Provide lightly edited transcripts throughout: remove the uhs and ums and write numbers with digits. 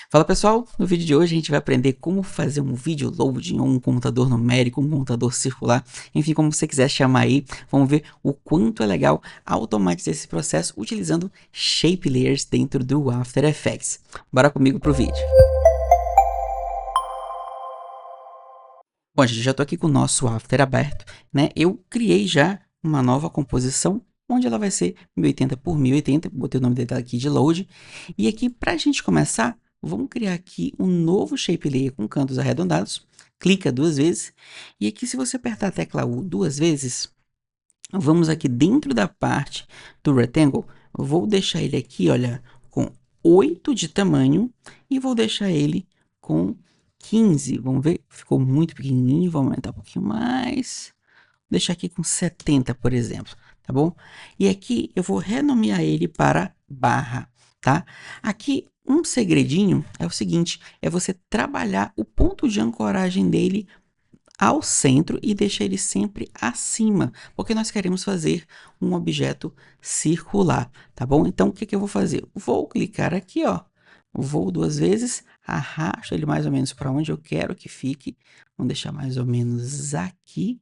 Fala pessoal, no vídeo de hoje a gente vai aprender como fazer um vídeo loading ou um computador numérico, um computador circular, enfim, como você quiser chamar aí. Vamos ver o quanto é legal automatizar esse processo utilizando Shape Layers dentro do After Effects. Bora comigo pro vídeo. Bom, gente, já estou aqui com o nosso After aberto, né? Eu criei já uma nova composição, onde ela vai ser 1080 por 1080, botei o nome dela aqui de Load. E aqui, para a gente começar, vamos criar aqui um novo Shape Layer com cantos arredondados. Clica duas vezes. E aqui, se você apertar a tecla U duas vezes, vamos aqui dentro da parte do Rectangle, eu vou deixar ele aqui, olha, com 8 de tamanho e vou deixar ele com 15. Vamos ver, ficou muito pequenininho, vou aumentar um pouquinho mais. Vou deixar aqui com 70, por exemplo, tá bom? E aqui eu vou renomear ele para barra, tá? Aqui um segredinho é o seguinte, é você trabalhar o ponto de ancoragem dele ao centro e deixar ele sempre acima, porque nós queremos fazer um objeto circular, tá bom? Então, o que eu vou fazer? Vou clicar aqui, ó, vou duas vezes, arrasto ele mais ou menos para onde eu quero que fique, vamos deixar mais ou menos aqui,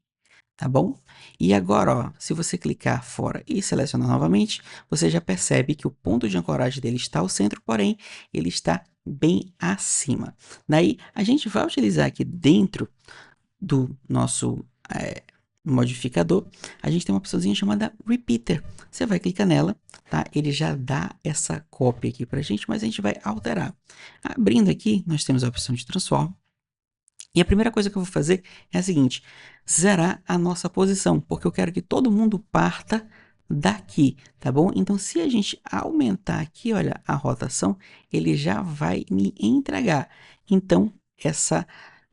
tá bom? E agora, ó, se você clicar fora e selecionar novamente, você já percebe que o ponto de ancoragem dele está ao centro, porém, ele está bem acima. Daí, a gente vai utilizar aqui dentro do nosso modificador, a gente tem uma opçãozinha chamada Repeater. Você vai clicar nela, tá? Ele já dá essa cópia aqui pra gente, mas a gente vai alterar. Abrindo aqui, nós temos a opção de Transform. E a primeira coisa que eu vou fazer é a seguinte, zerar a nossa posição, porque eu quero que todo mundo parta daqui, tá bom? Então, se a gente aumentar aqui, olha, a rotação, ele já vai me entregar. Então, essa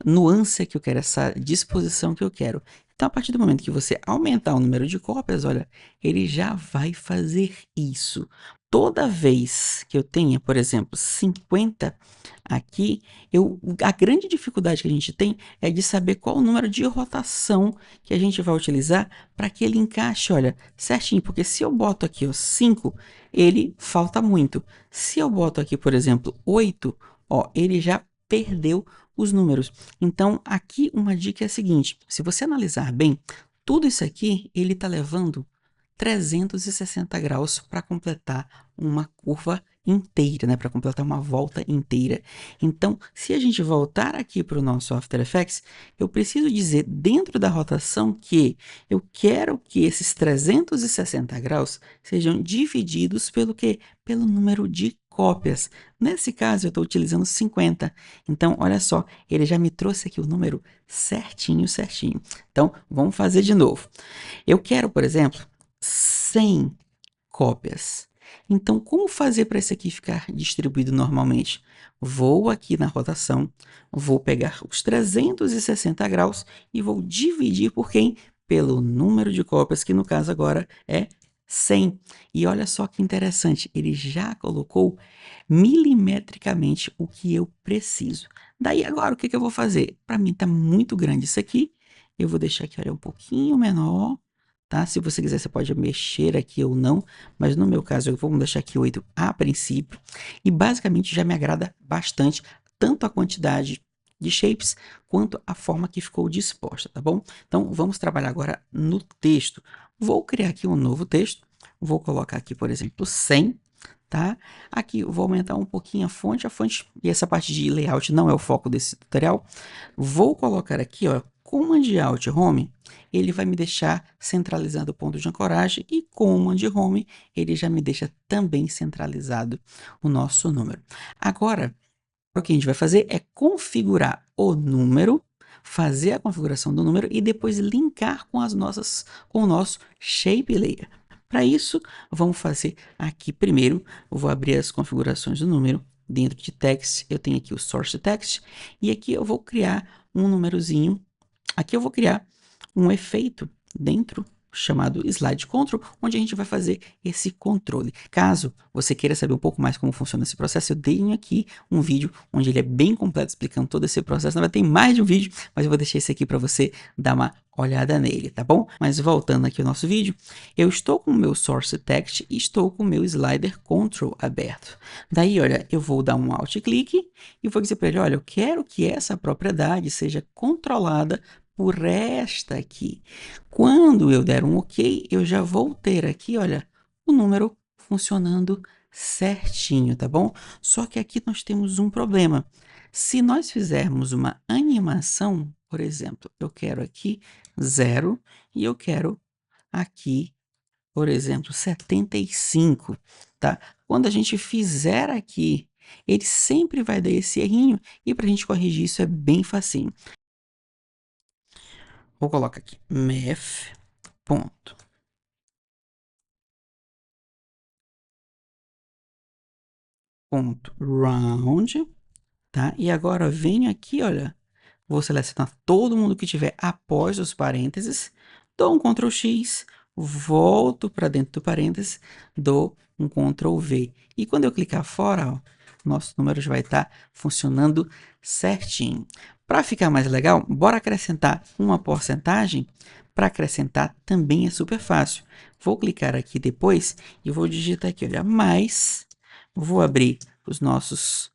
nuance que eu quero, essa disposição que eu quero. Então, a partir do momento que você aumentar o número de cópias, olha, ele já vai fazer isso. Toda vez que eu tenha, por exemplo, 50 aqui, a grande dificuldade que a gente tem é de saber qual o número de rotação que a gente vai utilizar para que ele encaixe, olha, certinho. Porque se eu boto aqui, ó, 5, ele falta muito. Se eu boto aqui, por exemplo, 8, ó, ele já perdeu os números. Então, aqui uma dica é a seguinte, se você analisar bem, tudo isso aqui, ele está levando 360 graus para completar uma curva inteira, né? Para completar uma volta inteira. Então, se a gente voltar aqui para o nosso After Effects, eu preciso dizer dentro da rotação que eu quero que esses 360 graus sejam divididos pelo quê? Pelo número de cópias. Nesse caso, eu estou utilizando 50. Então, olha só, ele já me trouxe aqui o número certinho, certinho. Então, vamos fazer de novo. Eu quero, por exemplo, 100 cópias. Então, como fazer para esse aqui ficar distribuído normalmente? Vou aqui na rotação, vou pegar os 360 graus e vou dividir por quem? Pelo número de cópias, que no caso agora é 100. E olha só que interessante, ele já colocou milimetricamente o que eu preciso. Daí agora, o que eu vou fazer? Para mim está muito grande isso aqui, eu vou deixar aqui, olha, um pouquinho menor, tá? Se você quiser, você pode mexer aqui ou não, mas no meu caso, eu vou deixar aqui 8 a princípio, e basicamente já me agrada bastante, tanto a quantidade de shapes, quanto a forma que ficou disposta, tá bom? Então, vamos trabalhar agora no texto. Vou criar aqui um novo texto, vou colocar aqui, por exemplo, 100, tá? Aqui eu vou aumentar um pouquinho a fonte, e essa parte de layout não é o foco desse tutorial. Vou colocar aqui, ó, Command Alt Home, ele vai me deixar centralizado o ponto de ancoragem e Command Home, ele já me deixa também centralizado o nosso número. Agora, o que a gente vai fazer é configurar o número, fazer a configuração do número e depois linkar com com o nosso Shape Layer. Para isso, vamos fazer aqui primeiro, eu vou abrir as configurações do número. Dentro de text, eu tenho aqui o source text e aqui eu vou criar um númerozinho. Aqui eu vou criar um efeito dentro chamado Slide Control, onde a gente vai fazer esse controle. Caso você queira saber um pouco mais como funciona esse processo, eu dei aqui um vídeo onde ele é bem completo explicando todo esse processo. Na verdade, tem mais de um vídeo, mas eu vou deixar esse aqui para você dar uma olhada nele, tá bom? Mas voltando aqui ao nosso vídeo, eu estou com o meu Source Text e estou com o meu Slider Control aberto. Daí, olha, eu vou dar um Alt-clique e vou dizer para ele, olha, eu quero que essa propriedade seja controlada por esta aqui. Quando eu der um OK, eu já vou ter aqui, olha, o número funcionando certinho, tá bom? Só que aqui nós temos um problema. Se nós fizermos uma animação, por exemplo, eu quero aqui 0 e eu quero aqui, por exemplo, 75, tá? Quando a gente fizer aqui, ele sempre vai dar esse errinho e para a gente corrigir isso é bem facinho. Vou colocar aqui math ponto round, tá? E agora eu venho aqui, olha, vou selecionar todo mundo que tiver após os parênteses, dou um Ctrl X, volto para dentro do parênteses, dou um Ctrl V. E quando eu clicar fora, ó, nosso número já vai estar funcionando certinho. Para ficar mais legal, bora acrescentar uma porcentagem. Para acrescentar também é super fácil. Vou clicar aqui depois e vou digitar aqui, olha, mais, vou abrir os nossos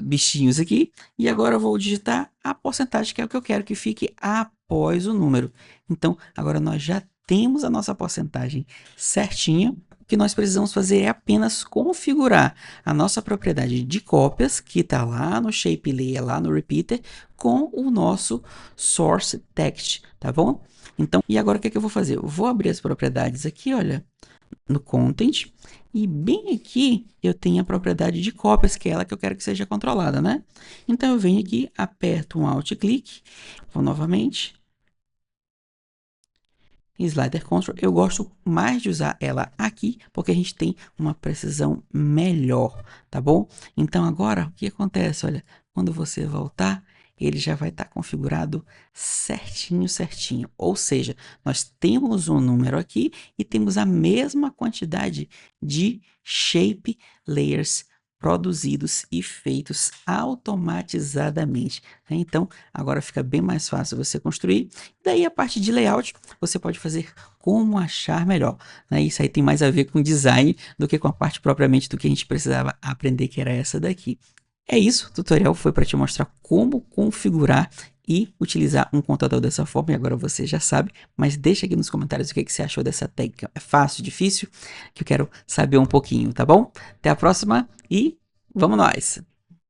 bichinhos aqui, e agora eu vou digitar a porcentagem, que é o que eu quero que fique após o número. Então, agora nós já temos a nossa porcentagem certinha. O que nós precisamos fazer é apenas configurar a nossa propriedade de cópias, que está lá no Shape Layer, lá no Repeater, com o nosso Source Text, tá bom? Então, e agora o que é que eu vou fazer? Eu vou abrir as propriedades aqui, olha, no Content, e bem aqui eu tenho a propriedade de cópias, que é ela que eu quero que seja controlada, né? Então eu venho aqui, aperto um Alt-clique, vou novamente, Slider Control, eu gosto mais de usar ela aqui, porque a gente tem uma precisão melhor, tá bom? Então agora, o que acontece? Olha, quando você voltar, ele já vai estar configurado certinho, certinho. Ou seja, nós temos um número aqui e temos a mesma quantidade de shape layers produzidos e feitos automatizadamente. Então, agora fica bem mais fácil você construir. Daí, a parte de layout, você pode fazer como achar melhor. Isso aí tem mais a ver com design do que com a parte propriamente do que a gente precisava aprender, que era essa daqui. É isso, o tutorial foi para te mostrar como configurar e utilizar um contador dessa forma, e agora você já sabe, mas deixa aqui nos comentários o que você achou dessa técnica. É fácil, difícil? Que eu quero saber um pouquinho, tá bom? Até a próxima e vamos nós!